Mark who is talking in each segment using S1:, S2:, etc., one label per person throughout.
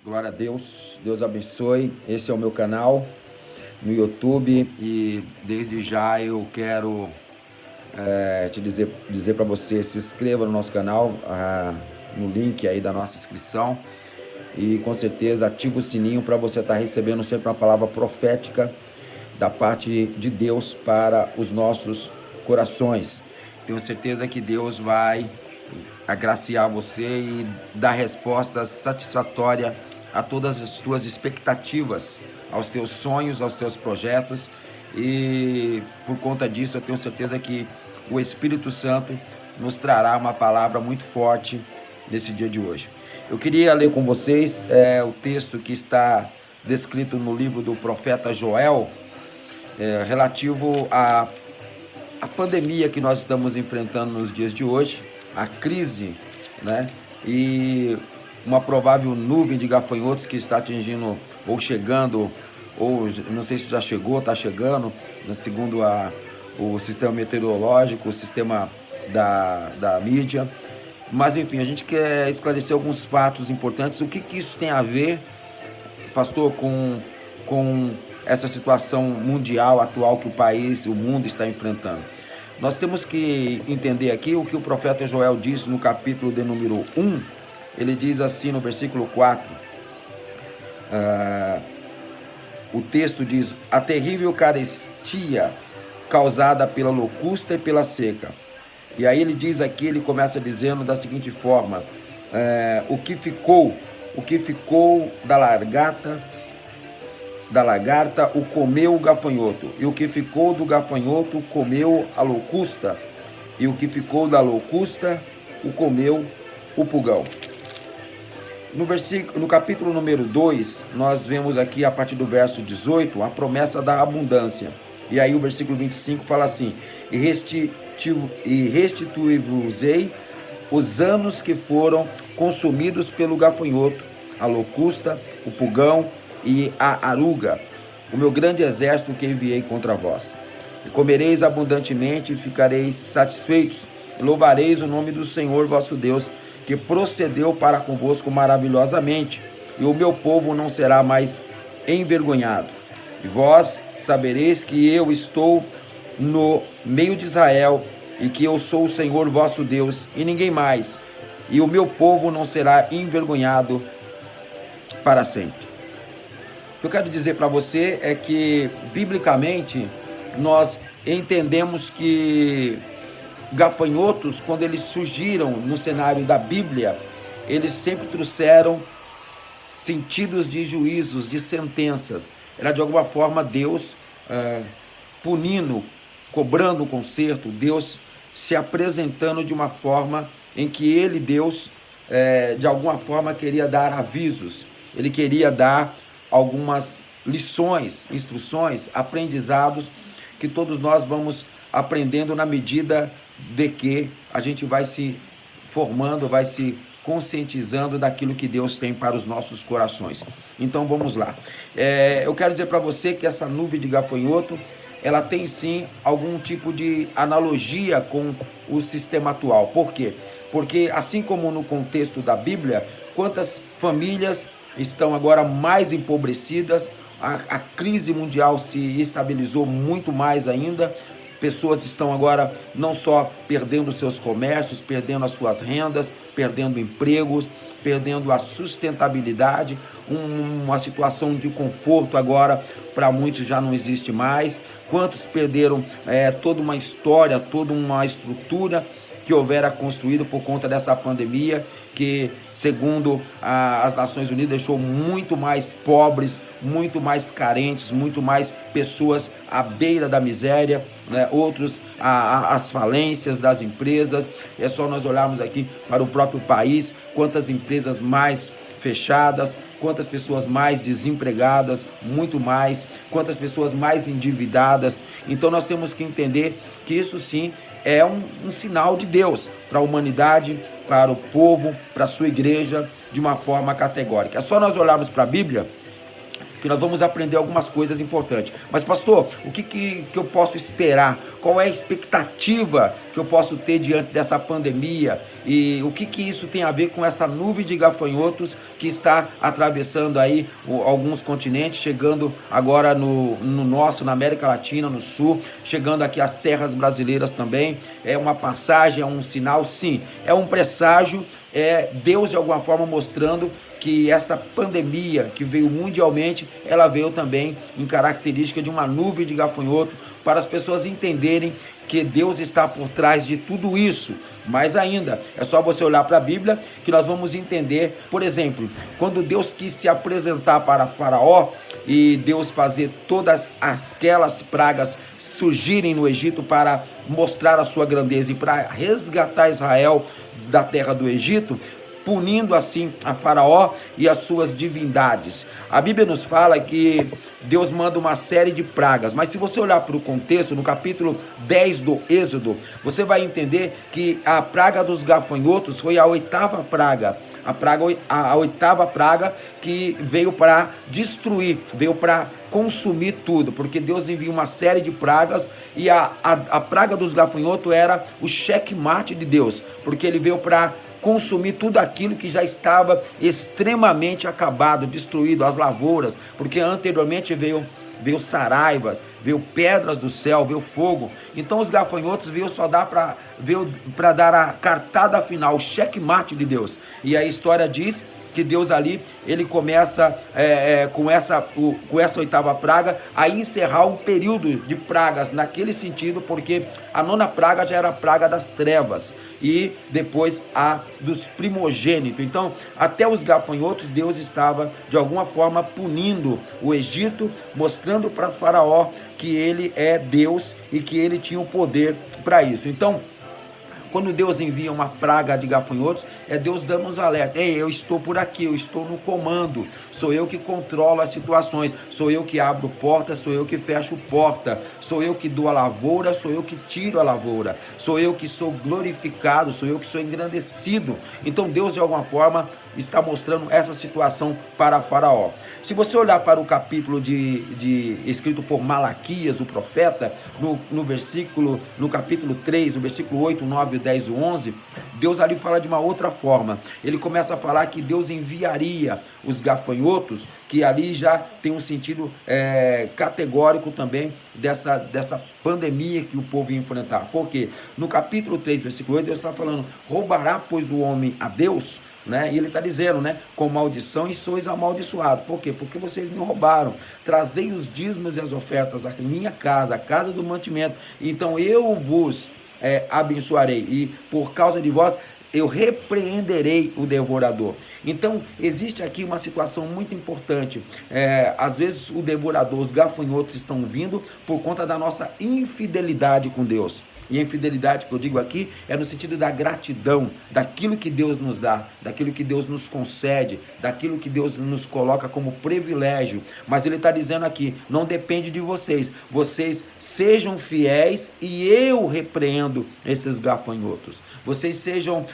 S1: Glória a Deus, Deus abençoe. Esse é o meu canal no YouTube e desde já eu quero te dizer para você, se inscreva no nosso canal, no link aí da nossa inscrição e com certeza ativa o sininho para você estar recebendo sempre uma palavra profética da parte de Deus para os nossos corações. Tenho certeza que Deus vai agraciar você e dar respostas satisfatórias a todas as tuas expectativas, aos teus sonhos, aos teus projetos. E por conta disso eu tenho certeza que o Espírito Santo nos trará uma palavra muito forte nesse dia de hoje. Eu queria ler com vocês o texto que está descrito no livro do profeta Joel, relativo à pandemia que nós estamos enfrentando nos dias de hoje, a crise, né? E uma provável nuvem de gafanhotos que está atingindo ou chegando, ou não sei se já chegou, está chegando, segundo o sistema meteorológico, o sistema da mídia. Mas enfim, a gente quer esclarecer alguns fatos importantes. O que isso tem a ver, pastor, com essa situação mundial atual que o mundo está enfrentando? Nós temos que entender aqui o que o profeta Joel diz no capítulo de número 1. Ele diz assim no versículo 4, o texto diz: a terrível carestia causada pela locusta e pela seca. E aí ele diz aqui, ele começa dizendo da seguinte forma: o que ficou da lagarta o comeu o gafanhoto, e o que ficou do gafanhoto comeu a locusta, e o que ficou da locusta o comeu o pulgão. No capítulo número 2, nós vemos aqui a partir do verso 18 a promessa da abundância. E aí o versículo 25 fala assim: e restituí-vos-ei os anos que foram consumidos pelo gafanhoto, a locusta, o pulgão e a aruga, o meu grande exército que enviei contra vós. E comereis abundantemente e ficareis satisfeitos, e louvareis o nome do Senhor vosso Deus, que procedeu para convosco maravilhosamente, e o meu povo não será mais envergonhado. E vós sabereis que eu estou no meio de Israel, e que eu sou o Senhor vosso Deus, e ninguém mais, e o meu povo não será envergonhado para sempre. O que eu quero dizer para você é que, biblicamente, nós entendemos que gafanhotos, quando eles surgiram no cenário da Bíblia, eles sempre trouxeram sentidos de juízos, de sentenças. Era de alguma forma Deus punindo, cobrando o conserto, Deus se apresentando de uma forma em que ele, Deus, de alguma forma queria dar avisos, ele queria dar algumas lições, instruções, aprendizados que todos nós vamos aprendendo na medida de que a gente vai se formando, vai se conscientizando daquilo que Deus tem para os nossos corações. Então vamos lá. Eu quero dizer para você que essa nuvem de gafanhoto, ela tem sim algum tipo de analogia com o sistema atual. Por quê? Porque assim como no contexto da Bíblia, quantas famílias estão agora mais empobrecidas, a crise mundial se estabilizou muito mais ainda, pessoas estão agora não só perdendo seus comércios, perdendo as suas rendas, perdendo empregos, perdendo a sustentabilidade, uma situação de conforto agora para muitos já não existe mais. Quantos perderam toda uma história, toda uma estrutura que houvera construído por conta dessa pandemia, que, segundo as Nações Unidas, deixou muito mais pobres, muito mais carentes, muito mais pessoas à beira da miséria, né? Outros as falências das empresas. É só nós olharmos aqui para o próprio país, quantas empresas mais fechadas, quantas pessoas mais desempregadas, muito mais, quantas pessoas mais endividadas. Então nós temos que entender que isso sim é um sinal de Deus para a humanidade, para o povo, para a sua igreja, de uma forma categórica. É só nós olharmos para a Bíblia que nós vamos aprender algumas coisas importantes. Mas pastor, o que eu posso esperar? Qual é a expectativa que eu posso ter diante dessa pandemia e o que isso tem a ver com essa nuvem de gafanhotos que está atravessando aí alguns continentes, chegando agora no nosso, na América Latina, no Sul, chegando aqui às terras brasileiras também. É uma passagem, é um sinal, sim, é um presságio, é Deus de alguma forma mostrando que essa pandemia que veio mundialmente, ela veio também em característica de uma nuvem de gafanhoto, para as pessoas entenderem que Deus está por trás de tudo isso. Mais ainda, é só você olhar para a Bíblia que nós vamos entender, por exemplo, quando Deus quis se apresentar para Faraó e Deus fazer todas aquelas pragas surgirem no Egito para mostrar a sua grandeza e para resgatar Israel da terra do Egito, punindo assim a Faraó e as suas divindades. A Bíblia nos fala que Deus manda uma série de pragas, mas se você olhar para o contexto, no capítulo 10 do Êxodo, você vai entender que a praga dos gafanhotos foi a oitava praga. A oitava praga que veio para destruir, veio para consumir tudo, porque Deus envia uma série de pragas e a praga dos gafanhotos era o checkmate de Deus, porque ele veio para consumir tudo aquilo que já estava extremamente acabado, destruído, as lavouras, porque anteriormente veio saraivas, veio pedras do céu, veio fogo. Então os gafanhotos veio para dar a cartada final, o checkmate de Deus. E a história diz que Deus ali, ele começa com essa oitava praga a encerrar um período de pragas naquele sentido, porque a nona praga já era a praga das trevas e depois a dos primogênitos. Então até os gafanhotos Deus estava de alguma forma punindo o Egito, mostrando para Faraó que ele é Deus e que ele tinha o poder para isso. Então quando Deus envia uma praga de gafanhotos, é Deus dando uns alertas. Ei, eu estou por aqui, eu estou no comando. Sou eu que controlo as situações. Sou eu que abro porta, sou eu que fecho porta. Sou eu que dou a lavoura, sou eu que tiro a lavoura. Sou eu que sou glorificado, sou eu que sou engrandecido. Então Deus, de alguma forma, está mostrando essa situação para Faraó. Se você olhar para o capítulo escrito por Malaquias, o profeta, no capítulo 3, o versículo 8, 9, 10 e 11, Deus ali fala de uma outra forma. Ele começa a falar que Deus enviaria os gafanhotos, que ali já tem um sentido categórico também dessa pandemia que o povo ia enfrentar. Por quê? No capítulo 3, versículo 8, Deus está falando: roubará, pois, o homem a Deus? Né? E ele está dizendo, né? Com maldição e sois amaldiçoados. Por quê? Porque vocês me roubaram. Trazei os dízimos e as ofertas à minha casa, a casa do mantimento. Então eu vos abençoarei. E por causa de vós eu repreenderei o devorador. Então existe aqui uma situação muito importante. Às vezes o devorador, os gafanhotos estão vindo por conta da nossa infidelidade com Deus. E a infidelidade que eu digo aqui é no sentido da gratidão, daquilo que Deus nos dá, daquilo que Deus nos concede, daquilo que Deus nos coloca como privilégio. Mas ele está dizendo aqui, não depende de vocês. Vocês sejam fiéis e eu repreendo esses gafanhotos. Vocês sejam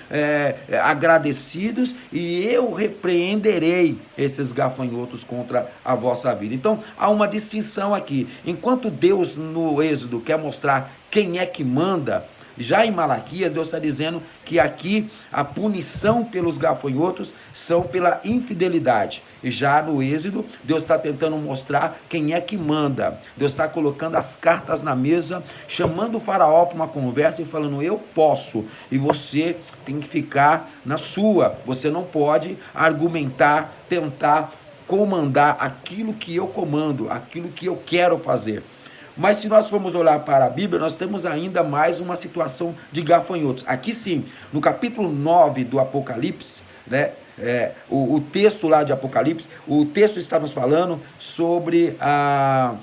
S1: agradecidos e eu repreenderei esses gafanhotos contra a vossa vida. Então há uma distinção aqui. Enquanto Deus no Êxodo quer mostrar quem é que manda, já em Malaquias Deus está dizendo que aqui a punição pelos gafanhotos são pela infidelidade. E já no Êxodo Deus está tentando mostrar quem é que manda. Deus está colocando as cartas na mesa, chamando o Faraó para uma conversa e falando: eu posso, e você tem que ficar na sua. Você não pode argumentar, tentar comandar aquilo que eu comando, aquilo que eu quero fazer. Mas se nós formos olhar para a Bíblia, nós temos ainda mais uma situação de gafanhotos. Aqui sim, no capítulo 9 do Apocalipse, né, o texto lá de Apocalipse, o texto está nos falando sobre a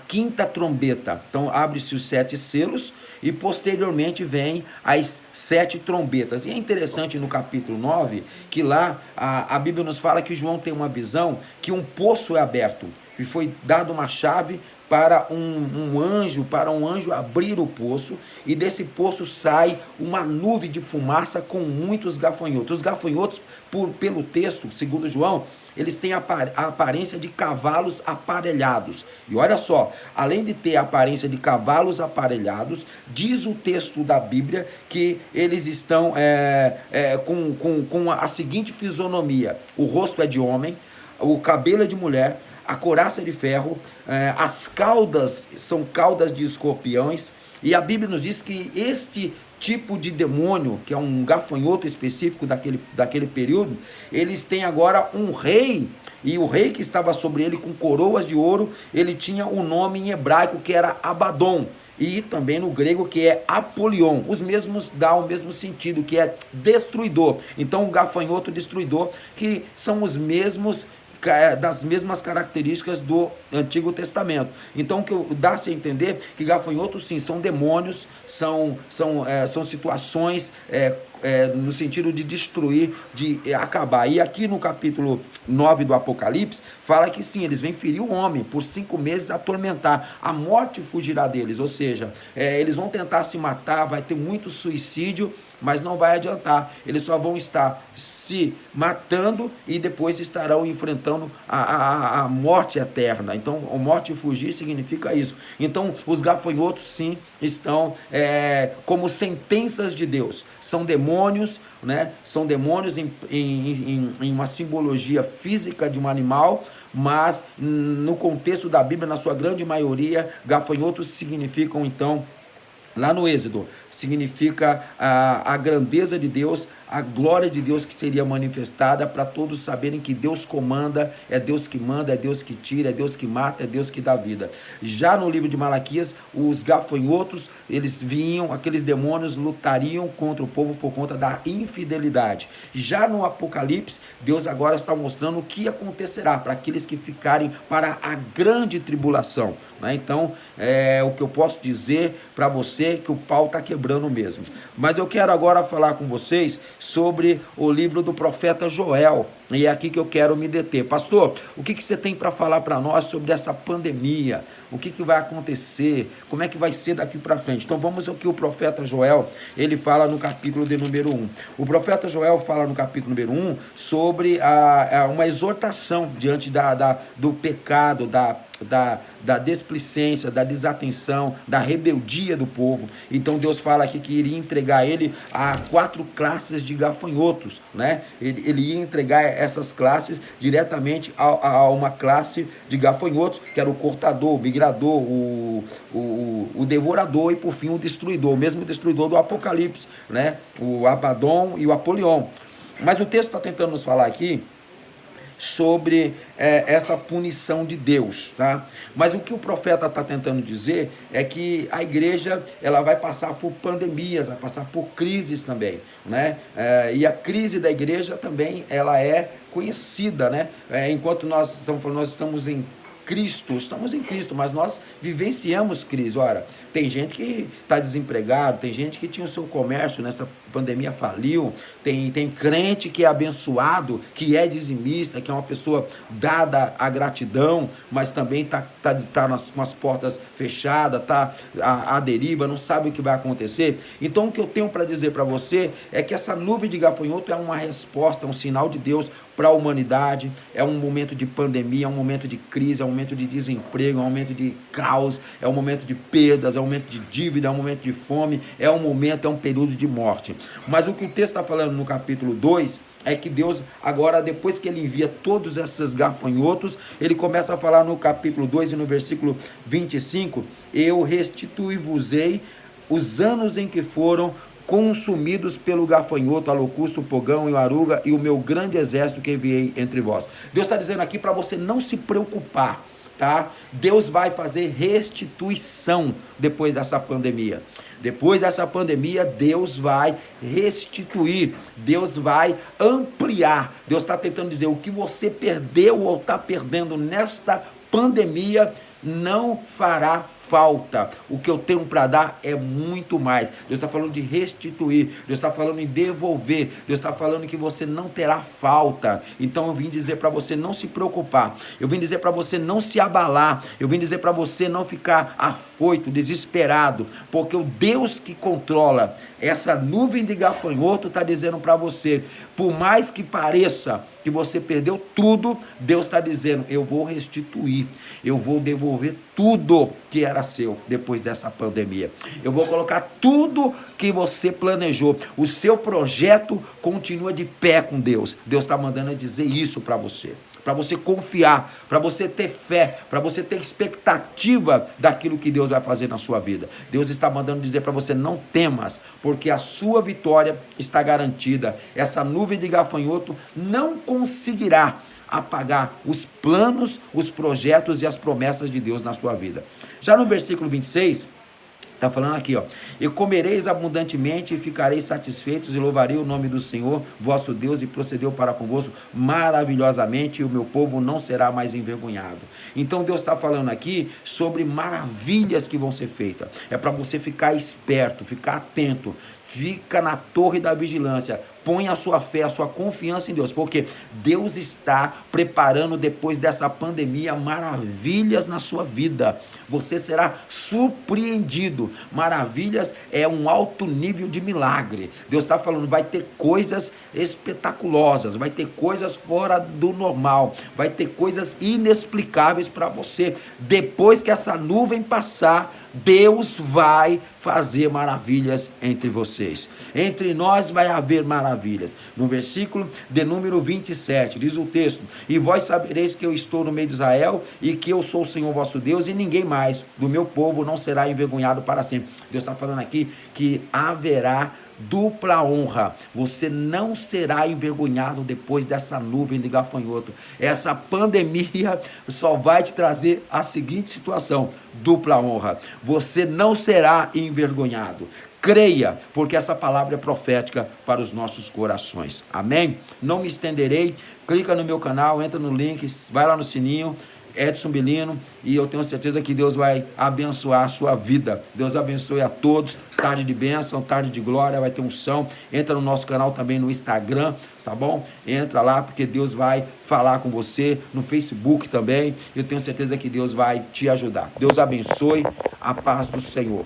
S1: quinta trombeta. Então abre-se os 7 selos e posteriormente vem as 7 trombetas. E é interessante no capítulo 9 que lá a Bíblia nos fala que João tem uma visão que um poço é aberto e foi dado uma chave para um anjo abrir o poço, e desse poço sai uma nuvem de fumaça com muitos gafanhotos. Os gafanhotos, pelo texto, segundo João, eles têm a aparência de cavalos aparelhados. E olha só, além de ter a aparência de cavalos aparelhados, diz o texto da Bíblia que eles estão com a seguinte fisionomia: o rosto é de homem, o cabelo é de mulher, a couraça é de ferro, as caudas são caudas de escorpiões, e a Bíblia nos diz que este tipo de demônio, que é um gafanhoto específico daquele período, eles têm agora um rei, e o rei que estava sobre ele com coroas de ouro, ele tinha o nome em hebraico que era Abaddon, e também no grego que é Apolion. Os mesmos dá o mesmo sentido, que é destruidor. Então o gafanhoto destruidor, que são os mesmos, das mesmas características do Antigo Testamento. Então, o que dá-se a entender que gafanhotos, sim, são demônios, são situações no sentido de destruir, de acabar. E aqui no capítulo 9 do Apocalipse, fala que sim, eles vêm ferir o homem, por 5 meses atormentar, a morte fugirá deles, ou seja, eles vão tentar se matar, vai ter muito suicídio, mas não vai adiantar, eles só vão estar se matando e depois estarão enfrentando a morte eterna. Então, a morte fugir significa isso. Então, os gafanhotos, sim, estão como sentenças de Deus, são demônios, né? São demônios em uma simbologia física de um animal, mas no contexto da Bíblia, na sua grande maioria, gafanhotos significam, então, lá no Êxodo, significa a grandeza de Deus, a glória de Deus que seria manifestada, para todos saberem que Deus comanda, é Deus que manda, é Deus que tira, é Deus que mata, é Deus que dá vida. Já no livro de Malaquias, os gafanhotos, eles vinham, aqueles demônios lutariam contra o povo por conta da infidelidade. Já no Apocalipse, Deus agora está mostrando o que acontecerá para aqueles que ficarem para a grande tribulação, né? Então, o que eu posso dizer para você é que o pau está quebrando mesmo. Mas eu quero agora falar com vocês sobre o livro do profeta Joel, e é aqui que eu quero me deter. Pastor, o que você tem para falar para nós sobre essa pandemia? O que vai acontecer? Como é que vai ser daqui para frente? Então vamos ao que o profeta Joel, ele fala no capítulo de número 1. O profeta Joel fala no capítulo número 1 sobre uma exortação diante do pecado, da desplicência, da desatenção, da rebeldia do povo. Então Deus fala aqui que iria entregar ele a 4 classes de gafanhotos, né? Ele ia entregar essas classes diretamente a uma classe de gafanhotos, que era o cortador, o migrador, o devorador e por fim o destruidor, o mesmo destruidor do Apocalipse, né? O Abaddon e o Apolion. Mas o texto está tentando nos falar aqui sobre essa punição de Deus, tá? Mas o que o profeta está tentando dizer é que a igreja, ela vai passar por pandemias, vai passar por crises também, né? E a crise da igreja também, ela é conhecida, né? Enquanto nós estamos falando, nós estamos em Cristo, mas nós vivenciamos crise. Ora, tem gente que está desempregado, tem gente que tinha o seu comércio nessa pandemia faliu, tem crente que é abençoado, que é dizimista, que é uma pessoa dada à gratidão, mas também tá com as portas fechadas, está à deriva, não sabe o que vai acontecer. Então o que eu tenho para dizer para você é que essa nuvem de gafanhoto é uma resposta, é um sinal de Deus para a humanidade, é um momento de pandemia, é um momento de crise, é um momento de desemprego, é um momento de caos, é um momento de perdas, é um momento de dívida, é um momento de fome, é um período de morte. Mas o que o texto está falando no capítulo 2 é que Deus, agora, depois que ele envia todos esses gafanhotos, ele começa a falar no capítulo 2 e no versículo 25, eu restituí-vos-ei os anos em que foram consumidos pelo gafanhoto, a locusta, o pogão e o aruga e o meu grande exército que enviei entre vós. Deus está dizendo aqui para você não se preocupar, tá? Deus vai fazer restituição depois dessa pandemia. Depois dessa pandemia, Deus vai restituir, Deus vai ampliar. Deus está tentando dizer, o que você perdeu ou está perdendo nesta pandemia, não fará falta. O que eu tenho para dar é muito mais. Deus está falando de restituir, Deus está falando em devolver, Deus está falando que você não terá falta. Então eu vim dizer para você não se preocupar, eu vim dizer para você não se abalar, eu vim dizer para você não ficar afoito, desesperado, porque o Deus que controla essa nuvem de gafanhoto está dizendo para você, por mais que pareça que você perdeu tudo, Deus está dizendo, eu vou restituir, eu vou devolver tudo que era seu depois dessa pandemia. Eu vou colocar tudo que você planejou. O seu projeto continua de pé com Deus. Deus está mandando dizer isso para você confiar, para você ter fé, para você ter expectativa daquilo que Deus vai fazer na sua vida. Deus está mandando dizer para você, não temas, porque a sua vitória está garantida. Essa nuvem de gafanhoto não conseguirá apagar os planos, os projetos e as promessas de Deus na sua vida. Já no versículo 26, está falando aqui, ó, e comereis abundantemente e ficareis satisfeitos e louvarei o nome do Senhor, vosso Deus, e procedeu para convosco maravilhosamente, e o meu povo não será mais envergonhado. Então Deus está falando aqui sobre maravilhas que vão ser feitas. É para você ficar esperto, ficar atento, fica na torre da vigilância, põe a sua fé, a sua confiança em Deus, porque Deus está preparando depois dessa pandemia maravilhas na sua vida. Você será surpreendido. Maravilhas é um alto nível de milagre. Deus está falando, vai ter coisas espetaculosas, vai ter coisas fora do normal, vai ter coisas inexplicáveis para você. Depois que essa nuvem passar, Deus vai fazer maravilhas entre vocês. Entre nós vai haver maravilhas. No versículo de número 27, diz o texto, e vós sabereis que eu estou no meio de Israel e que eu sou o Senhor vosso Deus e ninguém mais do meu povo não será envergonhado para sempre. Deus está falando aqui que haverá dupla honra. Você não será envergonhado depois dessa nuvem de gafanhoto. Essa pandemia só vai te trazer a seguinte situação: dupla honra. Você não será envergonhado. Creia, porque essa palavra é profética para os nossos corações. Amém? Não me estenderei. Clica no meu canal, entra no link, vai lá no sininho, Edson Belino, e eu tenho certeza que Deus vai abençoar a sua vida. Deus abençoe a todos. Tarde de bênção, tarde de glória, vai ter unção. Entra no nosso canal também no Instagram, tá bom? Entra lá, porque Deus vai falar com você, no Facebook também. Eu tenho certeza que Deus vai te ajudar. Deus abençoe, a paz do Senhor.